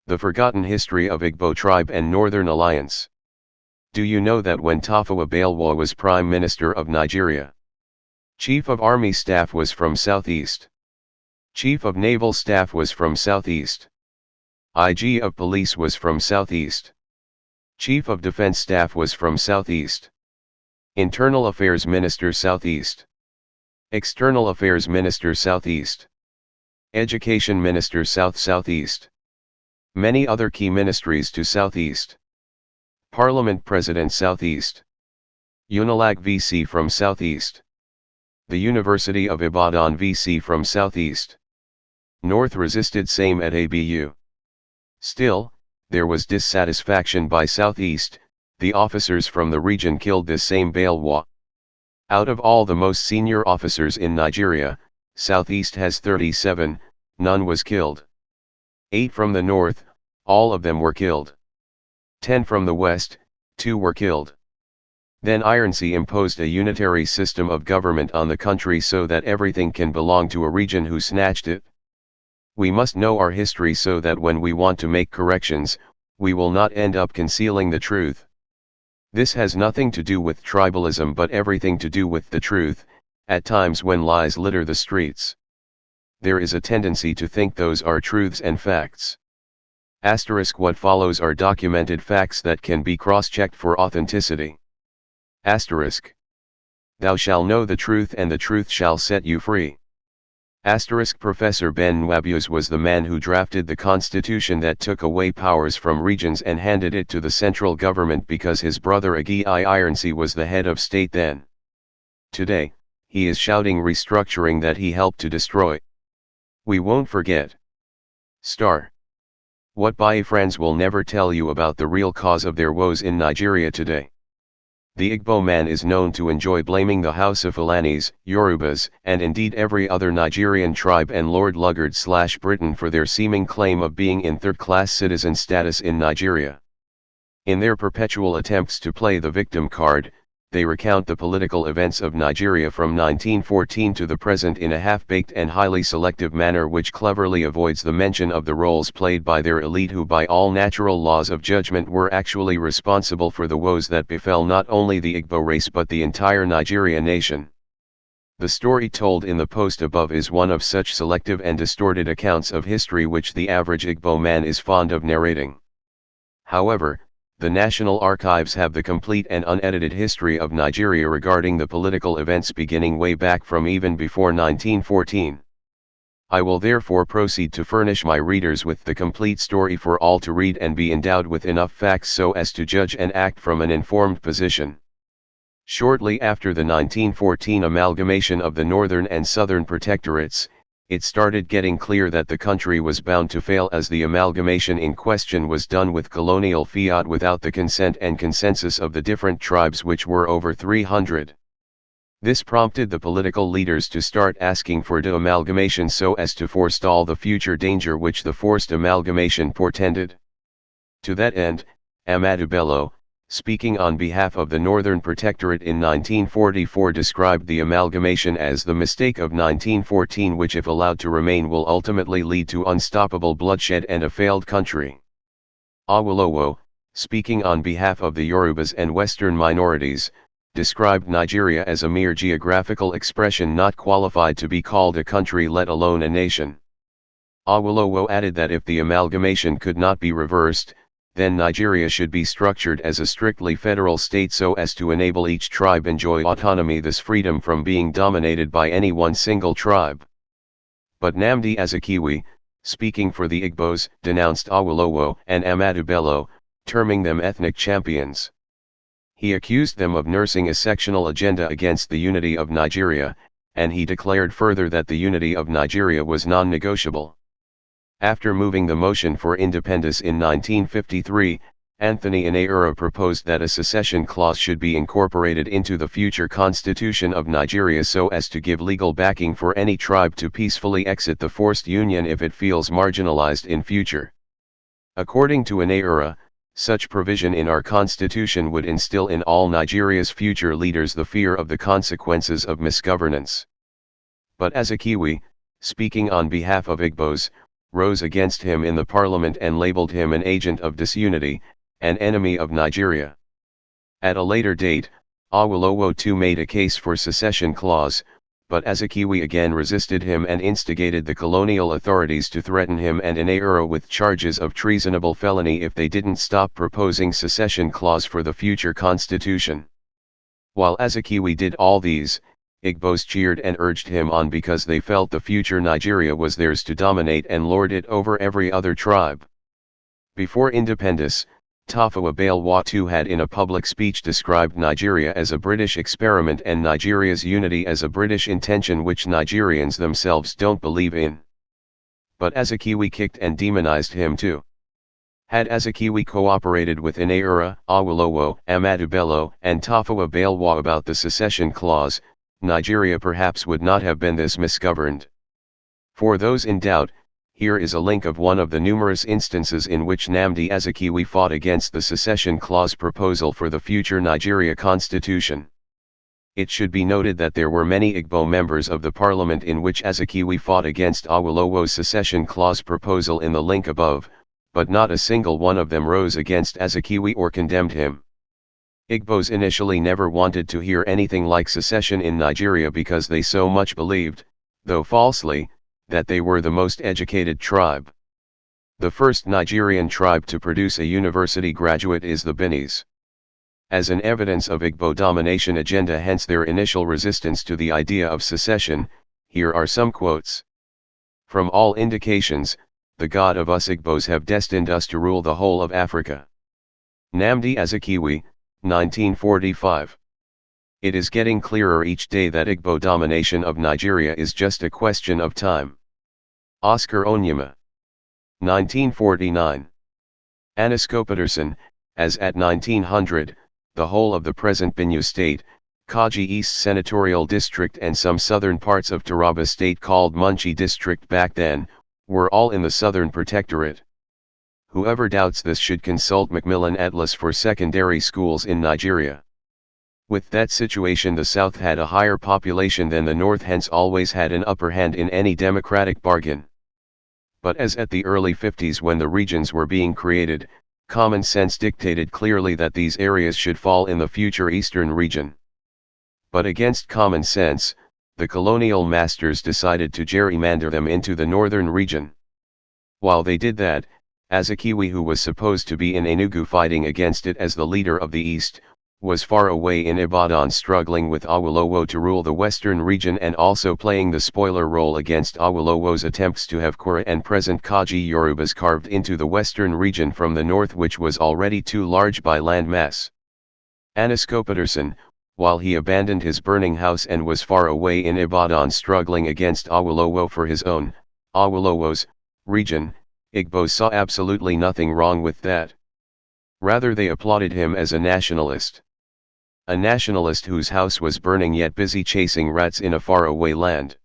The Forgotten History of Igbo Tribe and Northern Alliance. Do you know that when Tafawa Balewa was Prime Minister of Nigeria, Chief of Army Staff was from Southeast, Chief of Naval Staff was from Southeast, IG of Police was from Southeast, Chief of Defense Staff was from Southeast, Internal Affairs Minister Southeast, External Affairs Minister Southeast, Education Minister Southeast. Many other key ministries to Southeast. Parliament President Southeast. Unilag VC from Southeast. The University of Ibadan VC from Southeast. North resisted same at ABU. Still, there was dissatisfaction by Southeast. The officers from the region killed this same Balewa. Out of all the most senior officers in Nigeria, Southeast has 37, none was killed. 8 from the north, all of them were killed. 10 from the west, 2 were killed. Then Ironsi imposed a unitary system of government on the country so that everything can belong to a region who snatched it. We must know our history so that when we want to make corrections, we will not end up concealing the truth. This has nothing to do with tribalism but everything to do with the truth, at times when lies litter the streets. There is a tendency to think those are truths and facts. Asterisk what follows are documented facts that can be cross-checked for authenticity. Asterisk. Thou shalt know the truth and the truth shall set you free. Asterisk Professor Ben Nwabius was the man who drafted the constitution that took away powers from regions and handed it to the central government because his brother Agi Ironsi was the head of state then. Today, he is shouting restructuring that he helped to destroy. We won't forget. Star. What Biafrans will never tell you about the real cause of their woes in Nigeria today. The Igbo man is known to enjoy blaming the Hausa Fulanis, Yorubas, and indeed every other Nigerian tribe and Lord Luggard/Britain for their seeming claim of being in third-class citizen status in Nigeria. In their perpetual attempts to play the victim card, they recount the political events of Nigeria from 1914 to the present in a half-baked and highly selective manner which cleverly avoids the mention of the roles played by their elite who by all natural laws of judgment were actually responsible for the woes that befell not only the Igbo race but the entire Nigeria nation. The story told in the post above is one of such selective and distorted accounts of history which the average Igbo man is fond of narrating. However, the National Archives have the complete and unedited history of Nigeria regarding the political events beginning way back from even before 1914. I will therefore proceed to furnish my readers with the complete story for all to read and be endowed with enough facts so as to judge and act from an informed position. Shortly after the 1914 amalgamation of the Northern and Southern Protectorates, it started getting clear that the country was bound to fail as the amalgamation in question was done with colonial fiat without the consent and consensus of the different tribes which were over 300. This prompted the political leaders to start asking for de-amalgamation so as to forestall the future danger which the forced amalgamation portended. To that end, Ahmadu Bello, speaking on behalf of the Northern Protectorate in 1944 described the amalgamation as the mistake of 1914 which if allowed to remain will ultimately lead to unstoppable bloodshed and a failed country. Awolowo, speaking on behalf of the Yorubas and Western minorities, described Nigeria as a mere geographical expression not qualified to be called a country let alone a nation. Awolowo added that if the amalgamation could not be reversed, then Nigeria should be structured as a strictly federal state so as to enable each tribe enjoy autonomy, thus freedom from being dominated by any one single tribe. But Nnamdi Azikiwe, speaking for the Igbos, denounced Awolowo and Ahmadu Bello, terming them ethnic champions. He accused them of nursing a sectional agenda against the unity of Nigeria, and he declared further that the unity of Nigeria was non-negotiable. After moving the motion for independence in 1953, Anthony Inaura proposed that a secession clause should be incorporated into the future constitution of Nigeria so as to give legal backing for any tribe to peacefully exit the forced union if it feels marginalized in future. According to Inaura, such provision in our constitution would instill in all Nigeria's future leaders the fear of the consequences of misgovernance. But Azikiwe, speaking on behalf of Igbos, rose against him in the parliament and labeled him an agent of disunity, an enemy of Nigeria. At a later date, Awolowo too made a case for secession clause, but Azikiwe again resisted him and instigated the colonial authorities to threaten him and Inauro with charges of treasonable felony if they didn't stop proposing secession clause for the future constitution. While Azikiwe did all these, Igbos cheered and urged him on because they felt the future Nigeria was theirs to dominate and lord it over every other tribe. Before independence, Tafawa Balewa too had in a public speech described Nigeria as a British experiment and Nigeria's unity as a British intention which Nigerians themselves don't believe in. But Azikiwe kicked and demonized him too. Had Azikiwe cooperated with Inaura, Awolowo, Ahmadu Bello, and Tafawa Balewa about the secession clause, Nigeria perhaps would not have been this misgoverned. For those in doubt, here is a link of one of the numerous instances in which Nnamdi Azikiwe fought against the secession clause proposal for the future Nigeria constitution. It should be noted that there were many Igbo members of the parliament in which Azikiwe fought against Awolowo's secession clause proposal in the link above, but not a single one of them rose against Azikiwe or condemned him. Igbos initially never wanted to hear anything like secession in Nigeria because they so much believed, though falsely, that they were the most educated tribe. The first Nigerian tribe to produce a university graduate is the Binis. As an evidence of Igbo domination agenda, hence their initial resistance to the idea of secession, here are some quotes. From all indications, the God of us Igbos have destined us to rule the whole of Africa. Nnamdi Azikiwe, 1945. It is getting clearer each day that Igbo domination of Nigeria is just a question of time. Oscar Onyema. 1949. Anisko Peterson, as at 1900, the whole of the present Benue State, Kaji East Senatorial District and some southern parts of Taraba State called Munchi District back then, were all in the Southern Protectorate. Whoever doubts this should consult Macmillan Atlas for secondary schools in Nigeria. With that situation, the South had a higher population than the North, hence always had an upper hand in any democratic bargain. But as at the early 50s when the regions were being created, common sense dictated clearly that these areas should fall in the future Eastern region. But against common sense, the colonial masters decided to gerrymander them into the northern region. While they did that, Azikiwe, who was supposed to be in Enugu fighting against it as the leader of the East, was far away in Ibadan struggling with Awolowo to rule the western region and also playing the spoiler role against Awolowo's attempts to have Kora and present Kaji Yorubas carved into the western region from the north, which was already too large by land mass. Anisko Peterson, while he abandoned his burning house and was far away in Ibadan struggling against Awolowo for his own, Awolowo's, region, Igbos saw absolutely nothing wrong with that. Rather, they applauded him as a nationalist. A nationalist whose house was burning yet busy chasing rats in a faraway land.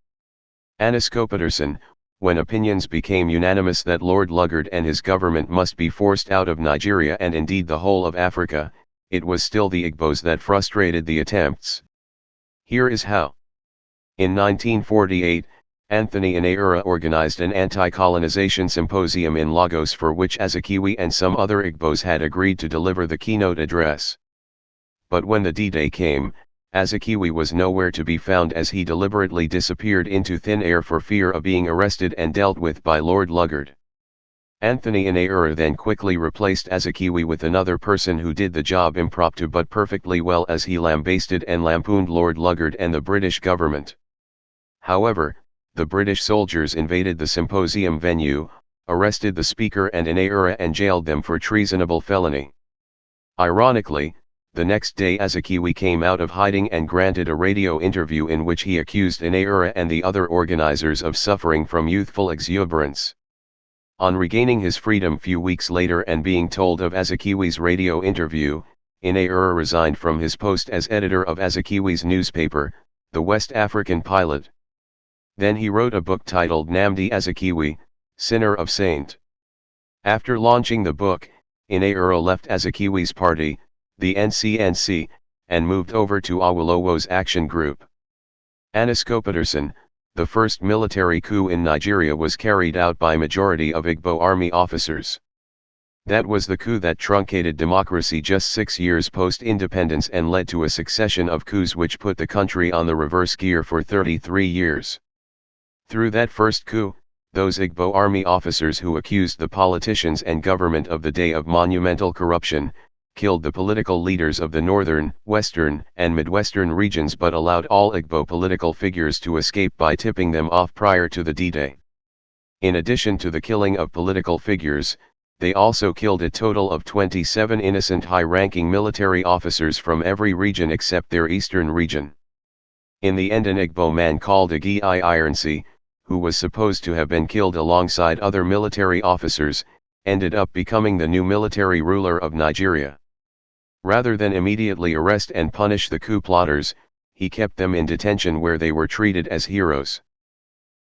Anisko Peterson, when opinions became unanimous that Lord Lugard and his government must be forced out of Nigeria and indeed the whole of Africa, it was still the Igbos that frustrated the attempts. Here is how. In 1948, Anthony Inaura organized an anti-colonization symposium in Lagos for which Azikiwe and some other Igbos had agreed to deliver the keynote address. But when the D-Day came, Azikiwe was nowhere to be found as he deliberately disappeared into thin air for fear of being arrested and dealt with by Lord Lugard. Anthony Inaura then quickly replaced Azikiwe with another person who did the job impromptu but perfectly well as he lambasted and lampooned Lord Lugard and the British government. However, the British soldiers invaded the symposium venue, arrested the speaker and Inaura and jailed them for treasonable felony. Ironically, the next day Azikiwe came out of hiding and granted a radio interview in which he accused Inaura and the other organizers of suffering from youthful exuberance. On regaining his freedom few weeks later and being told of Azikiwe's radio interview, Inaura resigned from his post as editor of Azikiwe's newspaper, The West African Pilot. Then he wrote a book titled Nnamdi Azikiwe, Sinner of Saint. After launching the book, Inaura left Azikiwe's party, the NCNC, and moved over to Awolowo's action group. Anisko Peterson, The first military coup in Nigeria was carried out by majority of Igbo army officers. That was the coup that truncated democracy just 6 years post-independence and led to a succession of coups which put the country on the reverse gear for 33 years. Through that first coup, those Igbo army officers who accused the politicians and government of the day of monumental corruption, killed the political leaders of the northern, western, and midwestern regions but allowed all Igbo political figures to escape by tipping them off prior to the D-Day. In addition to the killing of political figures, they also killed a total of 27 innocent high-ranking military officers from every region except their eastern region. In the end, an Igbo man called Agi Ironsi, who was supposed to have been killed alongside other military officers, ended up becoming the new military ruler of Nigeria. Rather than immediately arrest and punish the coup plotters, he kept them in detention where they were treated as heroes.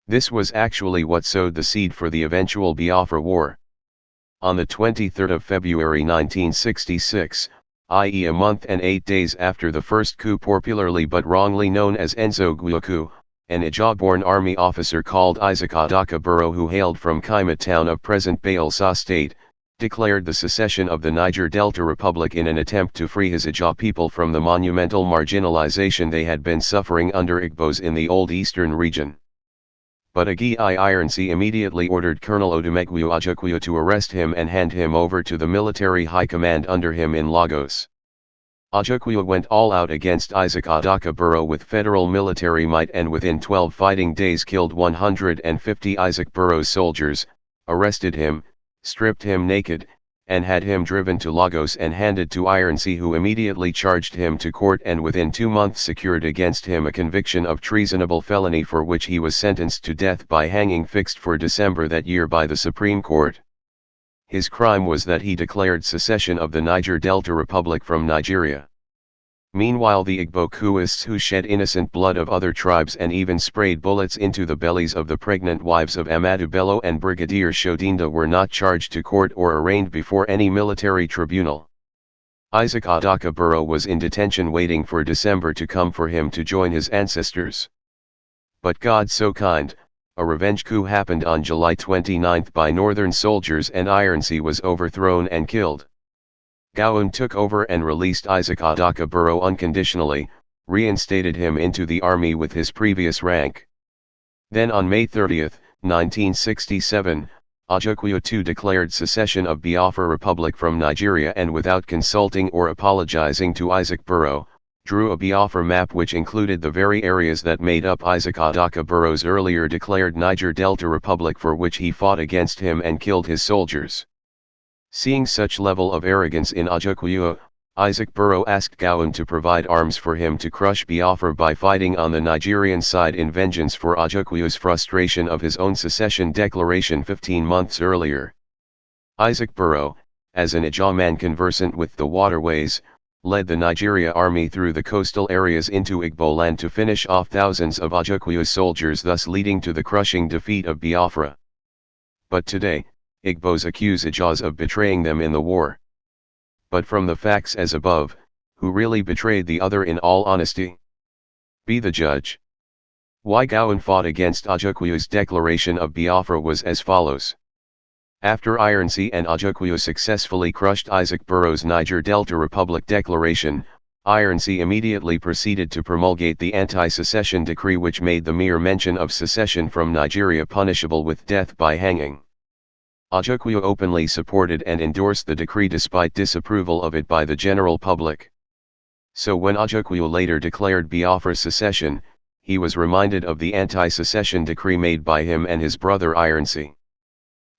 This was actually what sowed the seed for the eventual Biafra War. On the 23rd of February 1966, i.e. a month and 8 days after the first coup, popularly but wrongly known as Nzogwu coup, an Ijaw-born army officer called Isaac Adaka Burrow, who hailed from Kaimat town of present Bayelsa State, declared the secession of the Niger Delta Republic in an attempt to free his Ijaw people from the monumental marginalization they had been suffering under Igbos in the old eastern region. But Agi Ironsi immediately ordered Colonel Odumegwu Ajukwu to arrest him and hand him over to the military high command under him in Lagos. Ajukwu went all out against Isaac Adaka Burrow with federal military might and within 12 fighting days killed 150 Isaac Burrow's soldiers, arrested him, stripped him naked, and had him driven to Lagos and handed to Ironsi, who immediately charged him to court and within 2 months secured against him a conviction of treasonable felony for which he was sentenced to death by hanging, fixed for December that year by the Supreme Court. His crime was that he declared secession of the Niger Delta Republic from Nigeria. Meanwhile, the Igbo coupists, who shed innocent blood of other tribes and even sprayed bullets into the bellies of the pregnant wives of Amadu Bello and Brigadier Shodinda, were not charged to court or arraigned before any military tribunal. Isaac Adaka Burrow was in detention waiting for December to come for him to join his ancestors. But God so kind, a revenge coup happened on July 29 by northern soldiers and Ironsi was overthrown and killed. Gowon took over and released Isaac Adaka Burrow unconditionally, reinstated him into the army with his previous rank. Then on May 30, 1967, Ajukwu too declared secession of Biafra Republic from Nigeria and, without consulting or apologizing to Isaac Burrow, drew a Biafra map which included the very areas that made up Isaac Adaka Burrow's earlier declared Niger Delta Republic, for which he fought against him and killed his soldiers. Seeing such level of arrogance in Ajukwu, Isaac Burrow asked Gowon to provide arms for him to crush Biafra by fighting on the Nigerian side in vengeance for Ajukwu's frustration of his own secession declaration 15 months earlier. Isaac Burrow, as an Ijaw man conversant with the waterways, led the Nigeria army through the coastal areas into Igbo land to finish off thousands of Ajukwu's soldiers, thus leading to the crushing defeat of Biafra. But today, Igbos accuse Ijaws of betraying them in the war. But from the facts as above, who really betrayed the other in all honesty? Be the judge. Why Gowon fought against Ajukwu's declaration of Biafra was as follows. After Ironsi and Ajukwu successfully crushed Isaac Burrow's Niger Delta Republic declaration, Ironsi immediately proceeded to promulgate the anti-secession decree, which made the mere mention of secession from Nigeria punishable with death by hanging. Ajukwu openly supported and endorsed the decree despite disapproval of it by the general public. So when Ajukwu later declared Biafra secession, he was reminded of the anti-secession decree made by him and his brother Ironsi.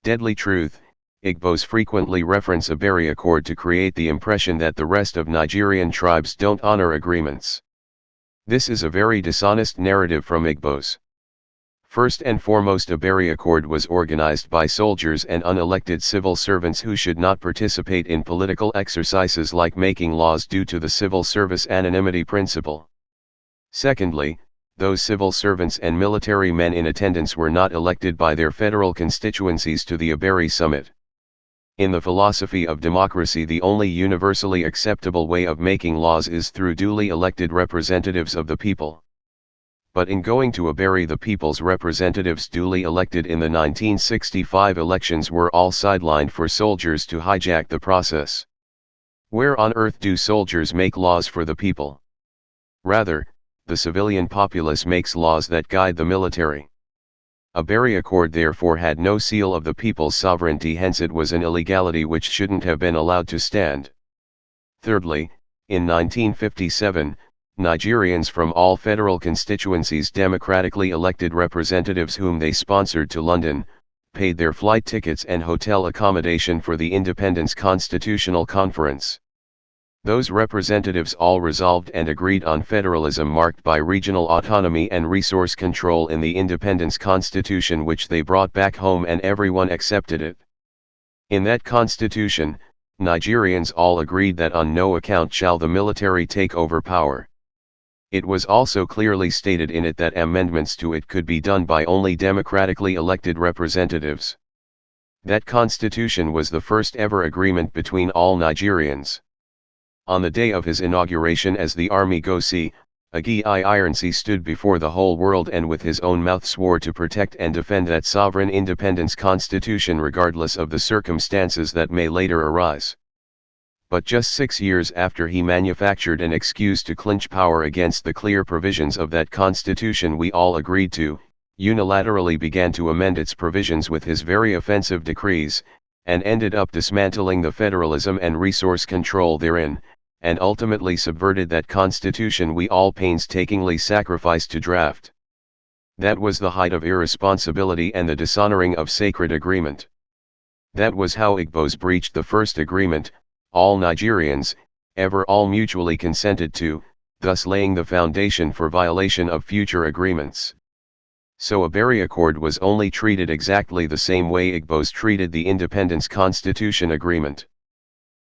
Deadly truth, Igbos frequently reference a Beri Accord to create the impression that the rest of Nigerian tribes don't honor agreements. This is a very dishonest narrative from Igbos. First and foremost, a Beri Accord was organized by soldiers and unelected civil servants who should not participate in political exercises like making laws due to the civil service anonymity principle. Secondly, those civil servants and military men in attendance were not elected by their federal constituencies to the Aberi Summit. In the philosophy of democracy, the only universally acceptable way of making laws is through duly elected representatives of the people. but in going to Aberi the people's representatives duly elected in the 1965 elections were all sidelined for soldiers to hijack the process. Where on earth do soldiers make laws for the people? Rather, the civilian populace makes laws that guide the military. Aberi Accord therefore had no seal of the people's sovereignty, hence it was an illegality which shouldn't have been allowed to stand. Thirdly, in 1957, Nigerians from all federal constituencies democratically elected representatives whom they sponsored to London, paid their flight tickets and hotel accommodation for the Independence Constitutional Conference. Those representatives all resolved and agreed on federalism marked by regional autonomy and resource control in the Independence Constitution, which they brought back home and everyone accepted it. In that constitution, Nigerians all agreed that on no account shall the military take over power. It was also clearly stated in it that amendments to it could be done by only democratically elected representatives. That constitution was the first ever agreement between all Nigerians. On the day of his inauguration as the army Gosi, Agi Ironsi stood before the whole world and with his own mouth swore to protect and defend that sovereign independence constitution regardless of the circumstances that may later arise. But just 6 years after he manufactured an excuse to clinch power against the clear provisions of that constitution we all agreed to, unilaterally began to amend its provisions with his very offensive decrees, and ended up dismantling the federalism and resource control therein, and ultimately subverted that constitution we all painstakingly sacrificed to draft. That was the height of irresponsibility and the dishonoring of sacred agreement. That was how Igbos breached the first agreement, all Nigerians, ever all mutually consented to, thus laying the foundation for violation of future agreements. So Aberi Accord was only treated exactly the same way Igbos treated the Independence Constitution Agreement.